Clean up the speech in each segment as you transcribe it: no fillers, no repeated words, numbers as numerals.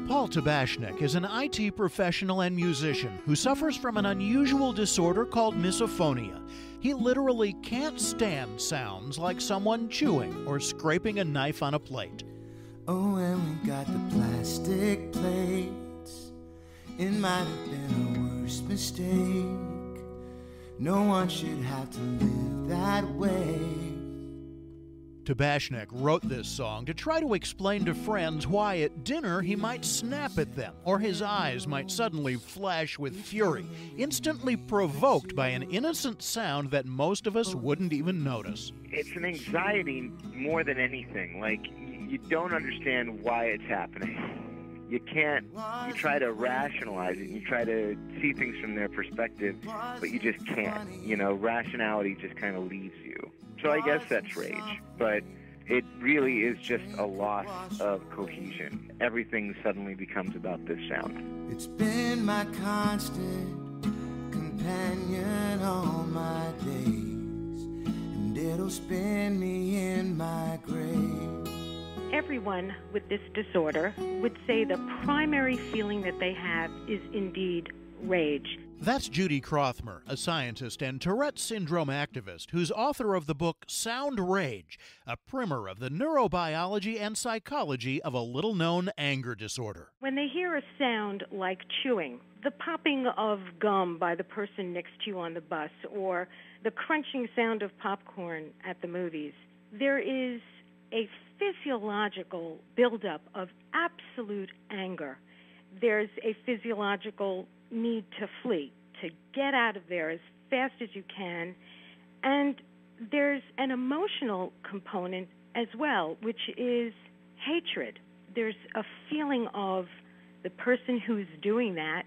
Paul Tabashnik is an IT professional and musician who suffers from an unusual disorder called misophonia. He literally can't stand sounds like someone chewing or scraping a knife on a plate. Oh, and we got the plastic plates. It might have been a worse mistake. No one should have to live that way. Tabashnik wrote this song to try to explain to friends why at dinner he might snap at them or his eyes might suddenly flash with fury, instantly provoked by an innocent sound that most of us wouldn't even notice. It's an anxiety more than anything. Like, you don't understand why it's happening. You try to rationalize it, you try to see things from their perspective, but you just can't. You know, rationality just kind of leaves you. So I guess that's rage, but it really is just a loss of cohesion. Everything suddenly becomes about this sound. It's been my constant companion all my days, and it'll spin me in my grave. Everyone with this disorder would say the primary feeling that they have is indeed rage. That's Judy Crothmer, a scientist and Tourette syndrome activist who's author of the book Sound Rage, a primer of the neurobiology and psychology of a little-known anger disorder. When they hear a sound like chewing, the popping of gum by the person next to you on the bus, or the crunching sound of popcorn at the movies, there is a physiological buildup of absolute anger. There's a physiological need to flee, to get out of there as fast as you can. And there's an emotional component as well, which is hatred. There's a feeling of the person who's doing that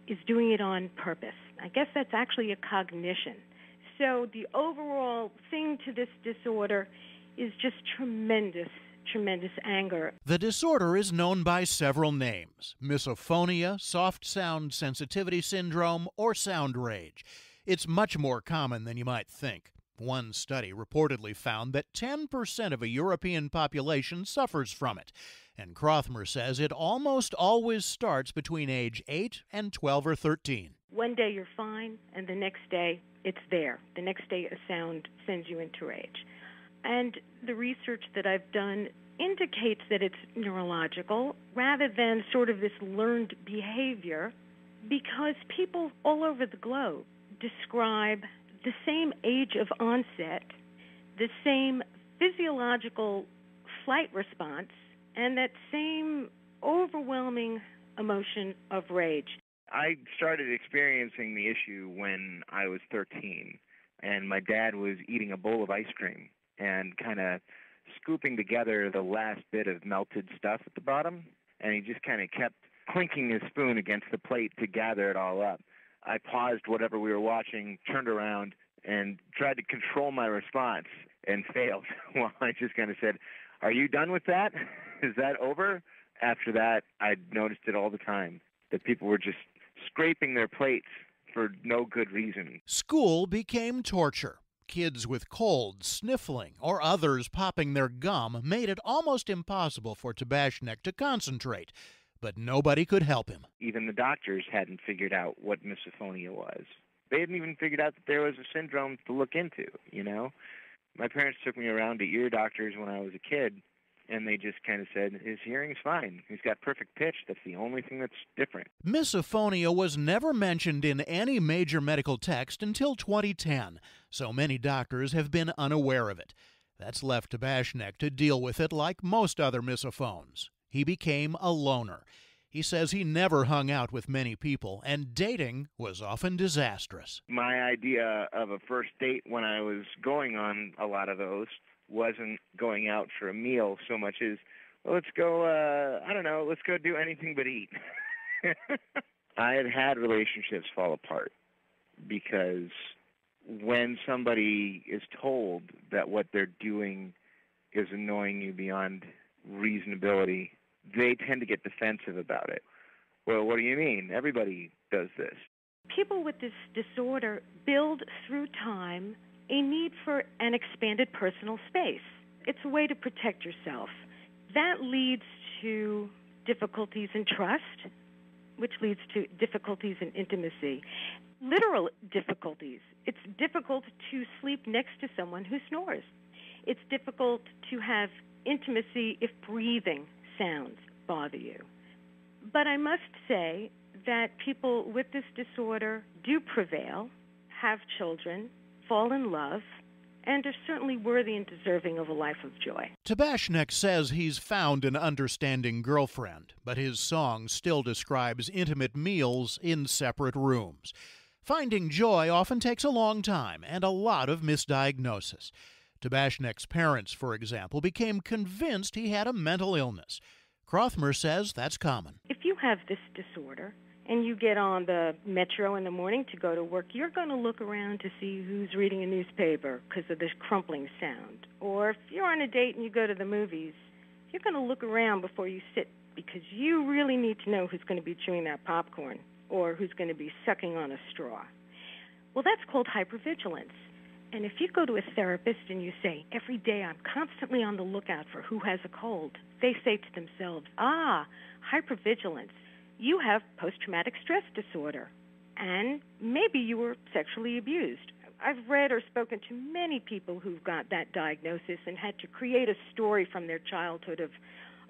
is doing it on purpose. I guess that's actually a cognition. So the overall thing to this disorder is just tremendous anger. The disorder is known by several names: misophonia, soft sound sensitivity syndrome, or sound rage. It's much more common than you might think. One study reportedly found that 10% of a European population suffers from it, and Crothmer says it almost always starts between age 8 and 12 or 13. One day you're fine, and the next day it's there. The next day a sound sends you into rage. And the research that I've done indicates that it's neurological rather than sort of this learned behavior, because people all over the globe describe the same age of onset, the same physiological flight response, and that same overwhelming emotion of rage. I started experiencing the issue when I was 13, and my dad was eating a bowl of ice cream and kind of scooping together the last bit of melted stuff at the bottom, and he just kind of kept clinking his spoon against the plate to gather it all up. I paused whatever we were watching, turned around, and tried to control my response, and failed. Well, I just kind of said, "Are you done with that? Is that over?" After that, I noticed it all the time, that people were just scraping their plates for no good reason. School became torture. Kids with colds, sniffling, or others popping their gum made it almost impossible for Tabashnik to concentrate, but nobody could help him. Even the doctors hadn't figured out what misophonia was. They hadn't even figured out that there was a syndrome to look into, you know? My parents took me around to ear doctors when I was a kid, and they just kind of said, his hearing's fine. He's got perfect pitch. That's the only thing that's different. Misophonia was never mentioned in any major medical text until 2010, so many doctors have been unaware of it. That's left Tabashnik to deal with it like most other misophones. He became a loner. He says he never hung out with many people, and dating was often disastrous. My idea of a first date when I was going on a lot of those wasn't going out for a meal so much as, well, let's go, let's go do anything but eat. I had relationships fall apart because when somebody is told that what they're doing is annoying you beyond reasonability, they tend to get defensive about it. Well, what do you mean? Everybody does this. People with this disorder build through time a need for an expanded personal space. It's a way to protect yourself. That leads to difficulties in trust, which leads to difficulties in intimacy. Literal difficulties. It's difficult to sleep next to someone who snores. It's difficult to have intimacy if breathing sounds bother you. But I must say that people with this disorder do prevail, have children, fall in love, and are certainly worthy and deserving of a life of joy. Tabashnek says he's found an understanding girlfriend, but his song still describes intimate meals in separate rooms. Finding joy often takes a long time and a lot of misdiagnosis. Tabashnek's parents, for example, became convinced he had a mental illness. Crothmer says that's common. If you have this disorder and you get on the metro in the morning to go to work, you're going to look around to see who's reading a newspaper because of this crumpling sound. Or if you're on a date and you go to the movies, you're going to look around before you sit because you really need to know who's going to be chewing that popcorn or who's going to be sucking on a straw. Well, that's called hypervigilance. And if you go to a therapist and you say, every day I'm constantly on the lookout for who has a cold, they say to themselves, hypervigilance. You have post-traumatic stress disorder, and maybe you were sexually abused. I've read or spoken to many people who've got that diagnosis and had to create a story from their childhood of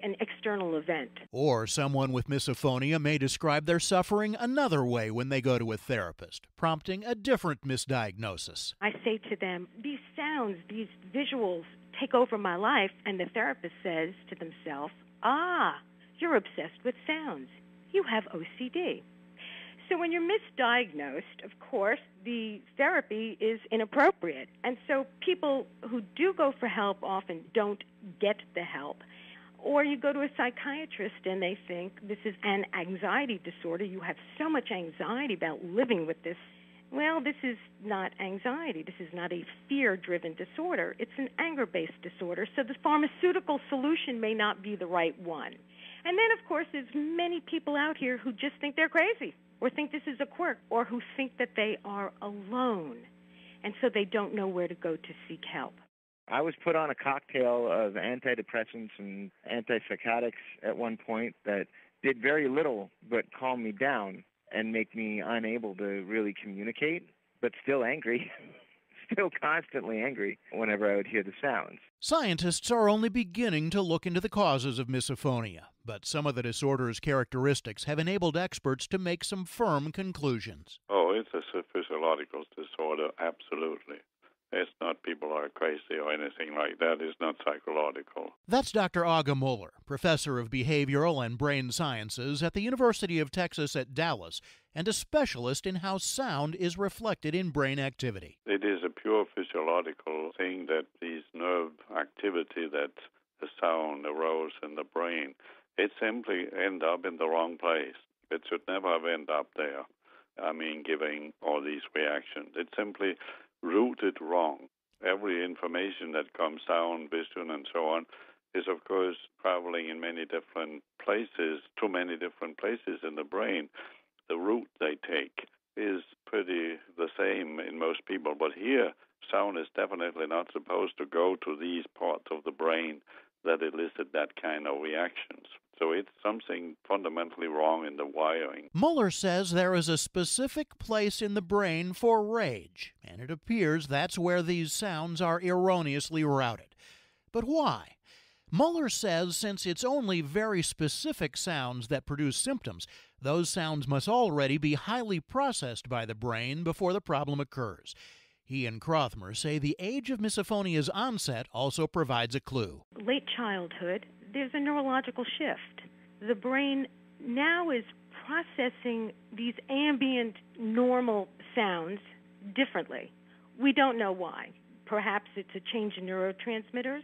an external event. Or someone with misophonia may describe their suffering another way when they go to a therapist, prompting a different misdiagnosis. I say to them, these sounds, these visuals take over my life, and the therapist says to themselves, you're obsessed with sounds. You have OCD. So when you're misdiagnosed, of course, the therapy is inappropriate. And so people who do go for help often don't get the help. Or you go to a psychiatrist and they think this is an anxiety disorder. You have so much anxiety about living with this. Well, this is not anxiety. This is not a fear-driven disorder. It's an anger-based disorder. So the pharmaceutical solution may not be the right one. And then, of course, there's many people out here who just think they're crazy or think this is a quirk or who think that they are alone. And so they don't know where to go to seek help. I was put on a cocktail of antidepressants and antipsychotics at one point that did very little but calm me down and make me unable to really communicate, but still angry. Still constantly angry whenever I would hear the sounds. Scientists are only beginning to look into the causes of misophonia, but some of the disorder's characteristics have enabled experts to make some firm conclusions. Oh, it's a physiological disorder, absolutely. It's not people are crazy or anything like that. It's not psychological. That's Dr. Aga Muller, professor of behavioral and brain sciences at the University of Texas at Dallas, and a specialist in how sound is reflected in brain activity. It is a pure physiological thing that these nerve activity that the sound arose in the brain, it simply end up in the wrong place. It should never have ended up there. Giving all these reactions. It simply routed wrong. Every information that comes down, vision and so on, is of course traveling in many different places, too many different places in the brain. The route they take is pretty the same in most people, but here sound is definitely not supposed to go to these parts of the brain that elicit that kind of reactions. So it's something fundamentally wrong in the wiring. Muller says there is a specific place in the brain for rage, and it appears that's where these sounds are erroneously routed. But why? Muller says since it's only very specific sounds that produce symptoms, those sounds must already be highly processed by the brain before the problem occurs. He and Crothmer say the age of misophonia's onset also provides a clue. Late childhood, there's a neurological shift. The brain now is processing these ambient, normal sounds differently. We don't know why. Perhaps it's a change in neurotransmitters.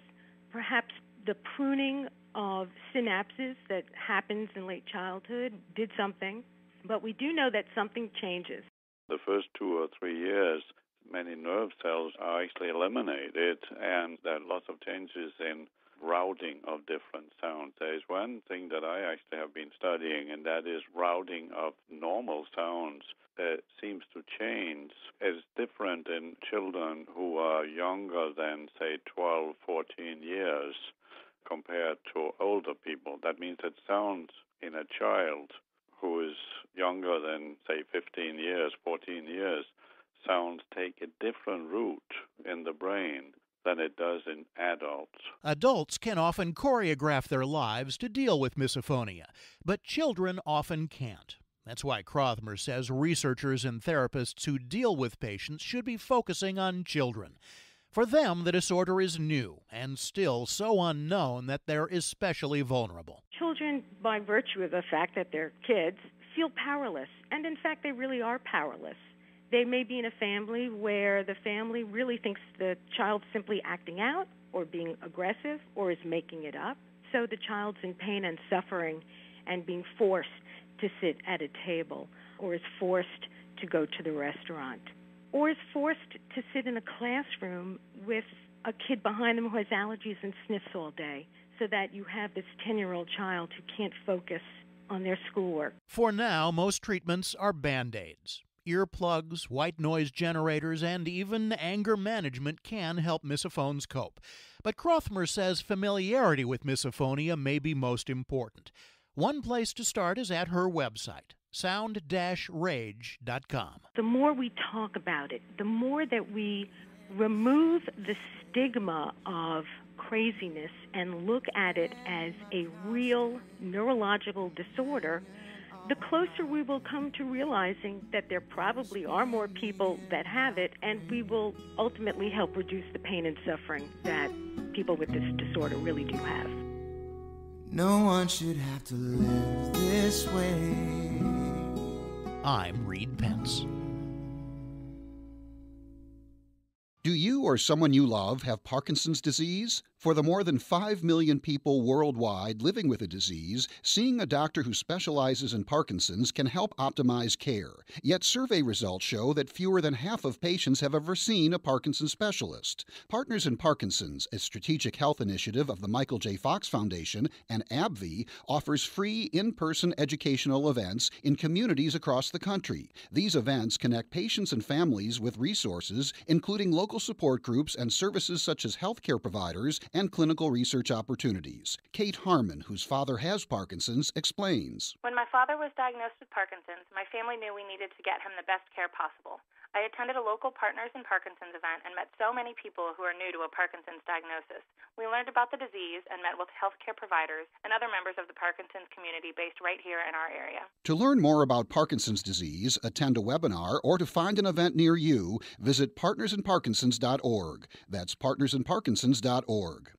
Perhaps the pruning of synapses that happens in late childhood did something. But we do know that something changes. The first 2 or 3 years, many nerve cells are actually eliminated, and there are lots of changes in routing of different sounds. There is one thing that I actually have been studying, and that is routing of normal sounds seems to change. It's different in children who are younger than, say, 12, 14 years compared to older people. That means that sounds in a child who is younger than, say, 15 years, 14 years, sounds take a different route in the brain than it does in adults. Adults can often choreograph their lives to deal with misophonia, but children often can't. That's why Crothmer says researchers and therapists who deal with patients should be focusing on children. For them, the disorder is new and still so unknown that they're especially vulnerable. Children, by virtue of the fact that they're kids, feel powerless, and in fact they really are powerless. They may be in a family where the family really thinks the child's simply acting out or being aggressive or is making it up. So the child's in pain and suffering and being forced to sit at a table, or is forced to go to the restaurant, or is forced to sit in a classroom with a kid behind them who has allergies and sniffs all day, so that you have this 10-year-old child who can't focus on their schoolwork. For now, most treatments are Band-Aids. Earplugs, white noise generators, and even anger management can help misophones cope. But Crothmer says familiarity with misophonia may be most important. One place to start is at her website, sound-rage.com. The more we talk about it, the more that we remove the stigma of craziness and look at it as a real neurological disorder, the closer we will come to realizing that there probably are more people that have it, and we will ultimately help reduce the pain and suffering that people with this disorder really do have. No one should have to live this way. I'm Reed Pence. Do you or someone you love have Parkinson's disease? For the more than 5 million people worldwide living with the disease, seeing a doctor who specializes in Parkinson's can help optimize care. Yet survey results show that fewer than half of patients have ever seen a Parkinson's specialist. Partners in Parkinson's, a strategic health initiative of the Michael J. Fox Foundation, and AbbVie, offers free in-person educational events in communities across the country. These events connect patients and families with resources, including local support groups and services such as healthcare providers and clinical research opportunities. Kate Harmon, whose father has Parkinson's, explains. When my father was diagnosed with Parkinson's, my family knew we needed to get him the best care possible. I attended a local Partners in Parkinson's event and met so many people who are new to a Parkinson's diagnosis. We learned about the disease and met with healthcare providers and other members of the Parkinson's community based right here in our area. To learn more about Parkinson's disease, attend a webinar, or to find an event near you, visit partnersinparkinsons.org. That's partnersinparkinsons.org.